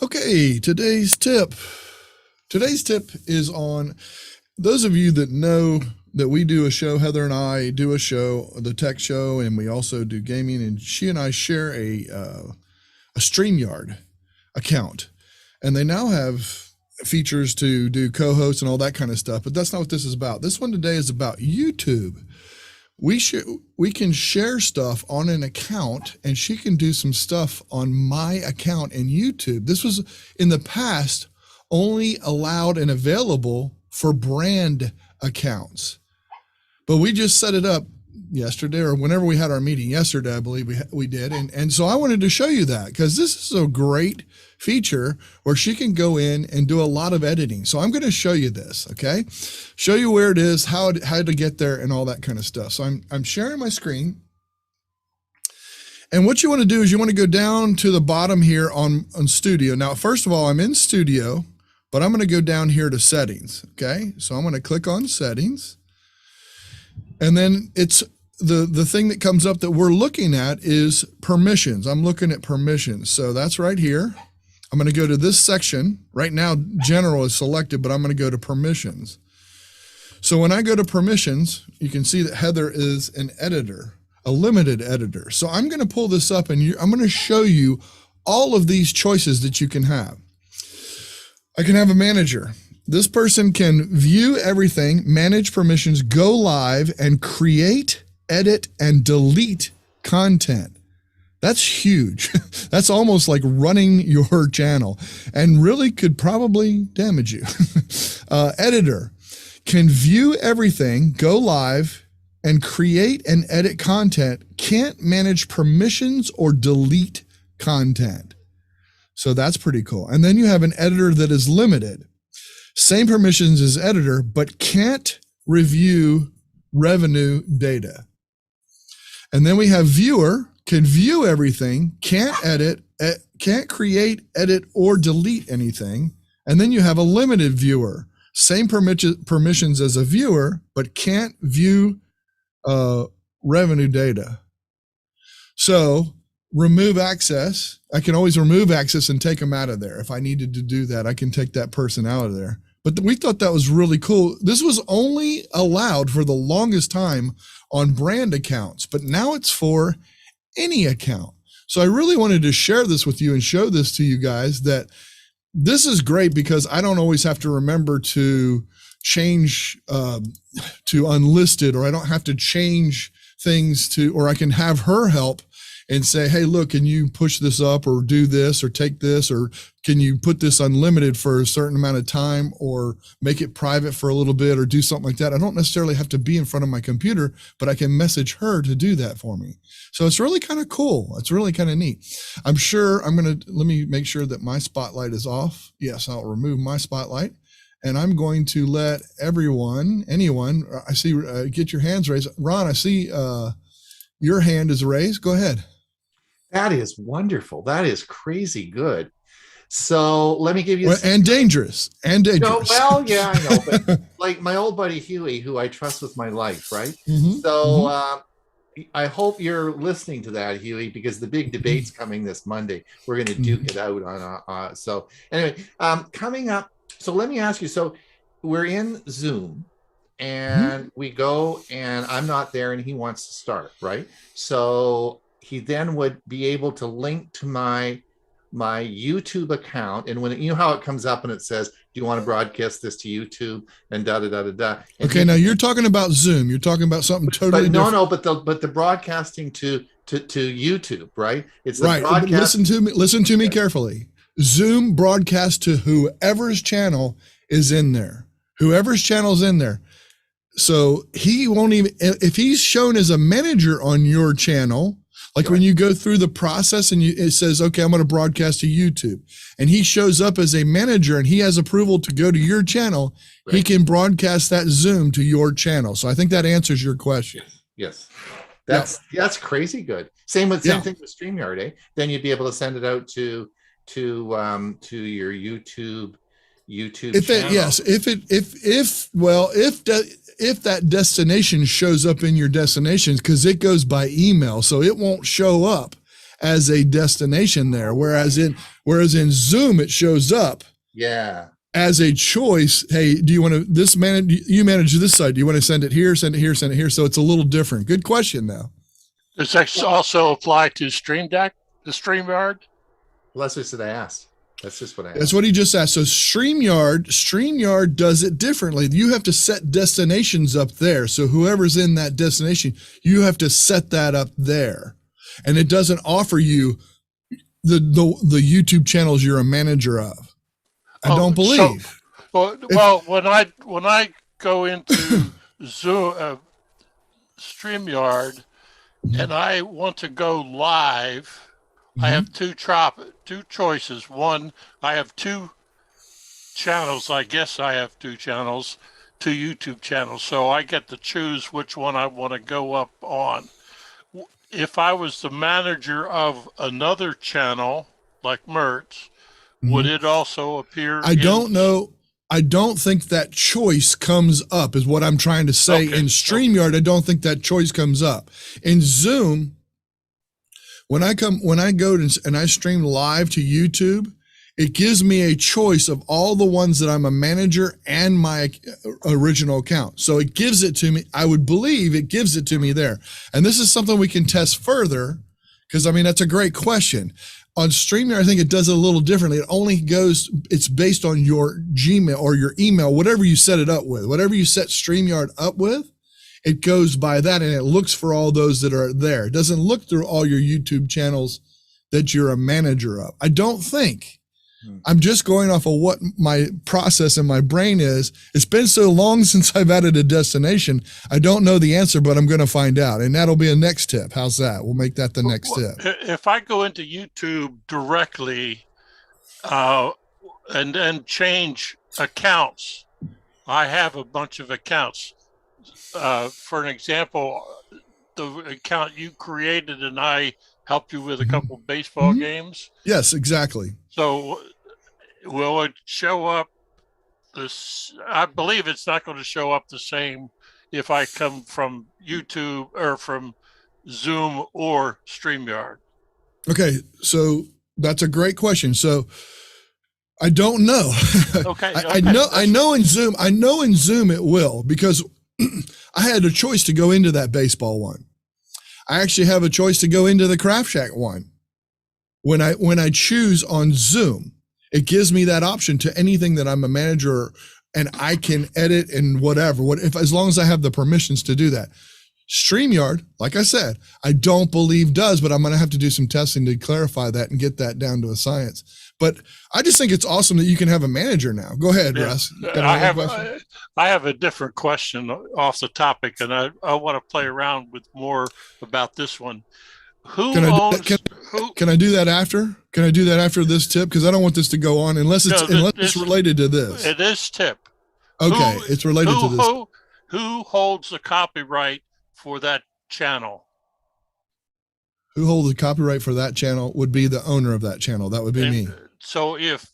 Okay, today's tip. Today's tip is on those of you that know that we do a show. Heather and I do a show, the tech show, and we also do gaming. And she and I share a StreamYard account, and they now have features to do co-hosts and all that kind of stuff. But that's not what this is about. This one today is about YouTube. We can share stuff on an account, and she can do some stuff on my account in YouTube. This was in the past only allowed and available for brand accounts, but we just set it up yesterday, or whenever we had our meeting yesterday, I believe we did. And so I wanted to show you that because this is a great feature where she can go in and do a lot of editing. So I'm going to show you this, okay? Show you where it is, how to get there, and all that kind of stuff. So I'm sharing my screen. And what you want to do is you want to go down to the bottom here on Studio. Now, first of all, I'm in Studio, but I'm going to go down here to Settings, okay? So I'm going to click on Settings. And then it's the thing that comes up that we're looking at is permissions. I'm looking at permissions. So that's right here. I'm going to go to this section. Right now, general is selected, but I'm going to go to permissions. So when I go to permissions, you can see that Heather is an editor, a limited editor. So I'm going to pull this up, and I'm going to show you all of these choices that you can have. I can have a manager. This person can view everything, manage permissions, go live, and create, edit, and delete content. That's huge. That's almost like running your channel and really could probably damage you. Editor can view everything, go live, and create and edit content, can't manage permissions or delete content. So that's pretty cool. And then you have an editor that is limited. Same permissions as editor, but can't review revenue data. And then we have viewer, can view everything, can't edit, can't create, edit, or delete anything. And then you have a limited viewer, same permissions as a viewer, but can't view revenue data. So remove access. I can always remove access and take them out of there. If I needed to do that, I can take that person out of there. But we thought that was really cool. This was only allowed for the longest time on brand accounts, but now it's for any account. So I really wanted to share this with you and show this to you guys, that this is great because I don't always have to remember to change to unlisted, or I don't have to change things to, or I can have her help and say, hey, look, can you push this up or do this or take this, or can you put this unlimited for a certain amount of time or make it private for a little bit or do something like that. I don't necessarily have to be in front of my computer, but I can message her to do that for me. So it's really kind of cool. It's really kind of neat. I'm sure let me make sure that my spotlight is off. Yes, I'll remove my spotlight. And I'm going to let anyone, I see, get your hands raised. Ron, I see your hand is raised. Go ahead. That is wonderful. That is crazy good. So let me give you and dangerous. No, well, yeah, I know, but like my old buddy Huey, who I trust with my life, right? Mm-hmm. So I hope you're listening to that, Huey, because the big debate's coming this Monday. We're going to duke it out on. So anyway, coming up. So let me ask you. So we're in Zoom, and we go, and I'm not there, and he wants to start, right? So he then would be able to link to my YouTube account, and when you know how it comes up and it says, do you want to broadcast this to YouTube, and da da da da da. And okay, now you're talking about Zoom. You're talking about something totally different. No, but the broadcasting to YouTube, right? It's the right. Listen to me carefully. Zoom broadcasts to whoever's channel is in there. Whoever's channel is in there. So he won't even, if he's shown as a manager on your channel, like when you go through the process and it says, okay, I'm going to broadcast to YouTube, and he shows up as a manager and he has approval to go to your channel, he can broadcast that Zoom to your channel. So I think that answers your question. Yes. That's crazy good. Same thing with StreamYard, eh? Then you'd be able to send it out to your YouTube channel. If that destination shows up in your destinations, because it goes by email, so it won't show up as a destination there. Whereas in Zoom, it shows up as a choice. Hey, do you want to you manage this side? Do you want to send it here, send it here, send it here? So it's a little different. Good question though. Does that also apply to Stream Deck, the StreamYard? Well, that's just what I asked. That's just what I asked. That's what he just asked. So StreamYard does it differently. You have to set destinations up there. So whoever's in that destination, you have to set that up there. And it doesn't offer you the YouTube channels you're a manager of. I don't believe. Well, when I go into Zoom, StreamYard, and I want to go live, I have two choices. One, I have two channels. I guess I have two channels, two YouTube channels. So I get to choose which one I want to go up on. If I was the manager of another channel like Mertz, would it also appear? I don't know. I don't think that choice comes up is what I'm trying to say. In StreamYard, I don't think that choice comes up. In Zoom, when I go and I stream live to YouTube, it gives me a choice of all the ones that I'm a manager and my original account. So it gives it to me. I would believe it gives it to me there. And this is something we can test further because, I mean, that's a great question. On StreamYard, I think it does it a little differently. It's based on your Gmail or your email, whatever you set it up with. Whatever you set StreamYard up with, it goes by that and it looks for all those that are there. It doesn't look through all your YouTube channels that you're a manager of. I don't think. I'm just going off of what my process in my brain is. It's been so long since I've added a destination. I don't know the answer, but I'm going to find out. And that'll be a next tip. How's that? We'll make that the next tip. If I go into YouTube directly and then change accounts, I have a bunch of accounts. For an example, the account you created and I helped you with a couple of baseball games. Yes, exactly. So will it show up I believe it's not going to show up the same if I come from YouTube or from Zoom or StreamYard. Okay, so that's a great question. So I don't know. Okay. I know in Zoom it will, because I had a choice to go into that baseball one. I actually have a choice to go into the Craft Shack one. When I choose on Zoom, it gives me that option to anything that I'm a manager and I can edit and whatever, as long as I have the permissions to do that. StreamYard, like I said, I don't believe does, but I'm going to have to do some testing to clarify that and get that down to a science. But I just think it's awesome that you can have a manager now. Go ahead, Russ. I have a different question off the topic, and I want to play around with more about this one. Can I do that after? Can I do that after this tip? Because I don't want this to go on unless it's related to this. It is tip. Okay, it's related to this. Who holds the copyright for that channel? Who holds the copyright for that channel would be the owner of that channel. That would be me. So if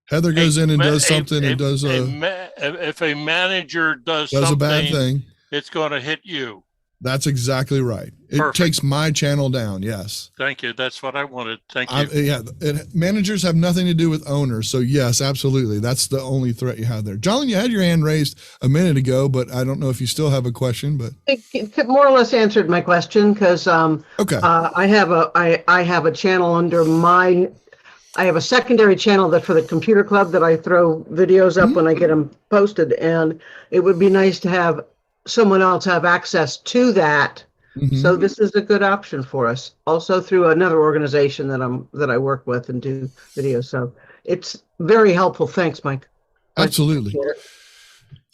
Heather goes in and does something and does if a manager does a bad thing, it's going to hit you. That's exactly right. It takes my channel down. Yes. Thank you. That's what I wanted. Thank you. Managers have nothing to do with owners. So yes, absolutely. That's the only threat you have there. John, you had your hand raised a minute ago, but I don't know if you still have a question, but it more or less answered my question because okay. I have a channel under I have a secondary channel that for the computer club that I throw videos up when I get them posted, and it would be nice to have someone else have access to that. So this is a good option for us. Also through another organization that I work with and do videos. So it's very helpful. Thanks, Mike. Absolutely.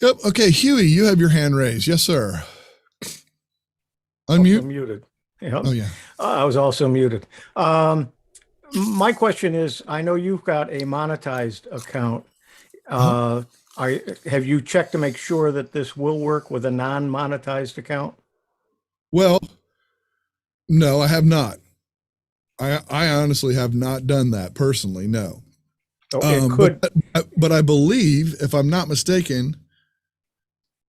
Yep. Okay, Huey, you have your hand raised. Yes, sir. Unmute. Also muted. Yep. Oh yeah. I was also muted. My question is, I know you've got a monetized account. Have you checked to make sure that this will work with a non-monetized account? Well, no, I have not. I honestly have not done that personally. No. Okay, but I believe, if I'm not mistaken,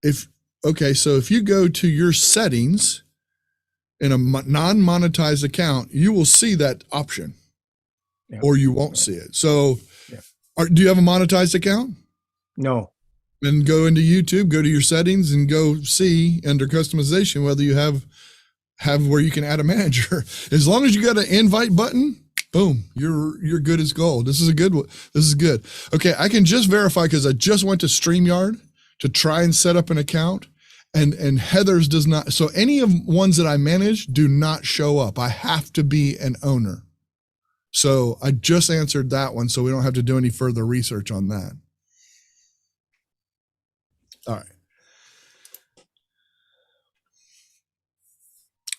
so if you go to your settings in a non-monetized account, you will see that option, or you won't see it. So, do you have a monetized account? No. Then go into YouTube, go to your settings, and go see under customization whether you have where you can add a manager. As long as you got an invite button, boom, you're good as gold. This is a good one. This is good. Okay, I can just verify because I just went to StreamYard to try and set up an account, and Heather's does not. So any of ones that I manage do not show up. I have to be an owner. So I just answered that one, so we don't have to do any further research on that. All right.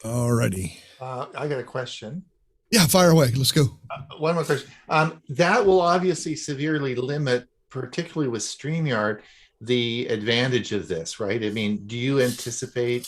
Alrighty. I got a question. Yeah, fire away. Let's go. One more question. That will obviously severely limit, particularly with StreamYard, the advantage of this, right? I mean, do you anticipate,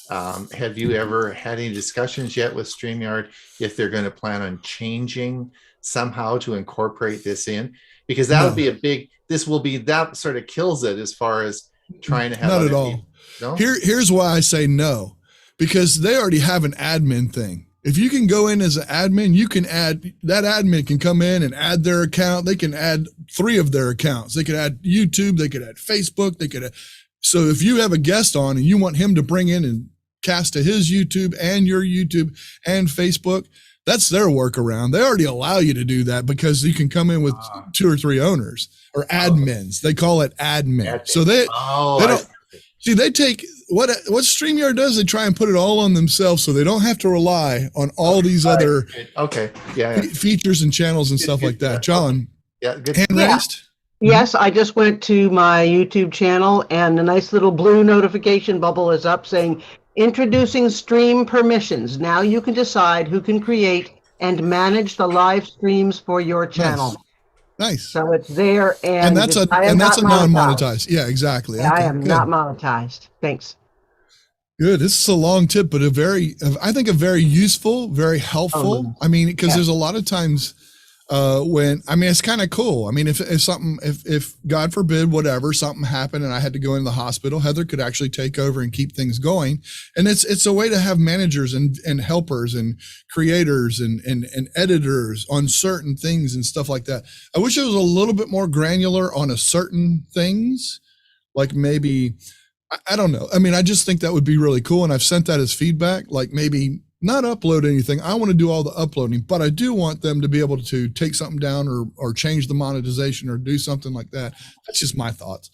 have you ever had any discussions yet with StreamYard if they're going to plan on changing somehow to incorporate this in? Because that would be a big, that sort of kills it as far as trying to have. Not at all. No? Here's why I say no. Because they already have an admin thing. If you can go in as an admin, you can add, that admin can come in and add their account. They can add 3 of their accounts. They could add YouTube. They could add Facebook. They could add, so if you have a guest on and you want him to bring in and cast to his YouTube and your YouTube and Facebook, that's their workaround. They already allow you to do that because you can come in with 2 or 3 owners or admins. They call it admin. So they don't, see, they take what StreamYard does. They try and put it all on themselves, so they don't have to rely on all these other features and channels and stuff like that. John, good. Hand raised. Yes, I just went to my YouTube channel, and a nice little blue notification bubble is up saying, "Introducing stream permissions. Now you can decide who can create and manage the live streams for your channel." Nice. So it's there, and that's a non-monetized. Yeah, exactly. I am not monetized. Thanks. Good. This is a long tip, but I think a very useful, very helpful. I mean, because there's a lot of times it's kind of cool. I mean, if God forbid, whatever, something happened and I had to go into the hospital, Heather could actually take over and keep things going. And it's a way to have managers and helpers and creators and editors on certain things and stuff like that. I wish it was a little bit more granular on a certain things, like maybe, I don't know. I mean, I just think that would be really cool. And I've sent that as feedback, like maybe not upload anything. I want to do all the uploading, but I do want them to be able to take something down or change the monetization or do something like that. That's just my thoughts.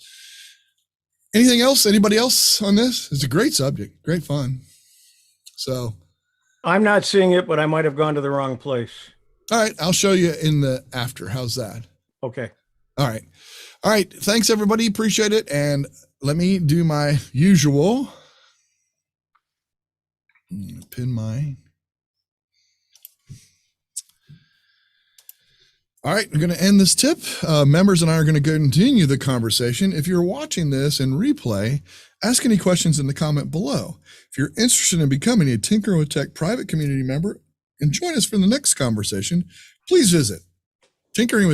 Anything else? Anybody else on this? It's a great subject, great fun. So I'm not seeing it, but I might have gone to the wrong place. All right. I'll show you in the after. How's that? Okay. All right. All right. Thanks everybody. Appreciate it. And let me do my usual. Pin my. All right, we're going to end this tip. Members and I are going to continue the conversation. If you're watching this in replay, ask any questions in the comment below. If you're interested in becoming a Tinkering with Tech private community member and join us for the next conversation, please visit tinkeringwithtech.com.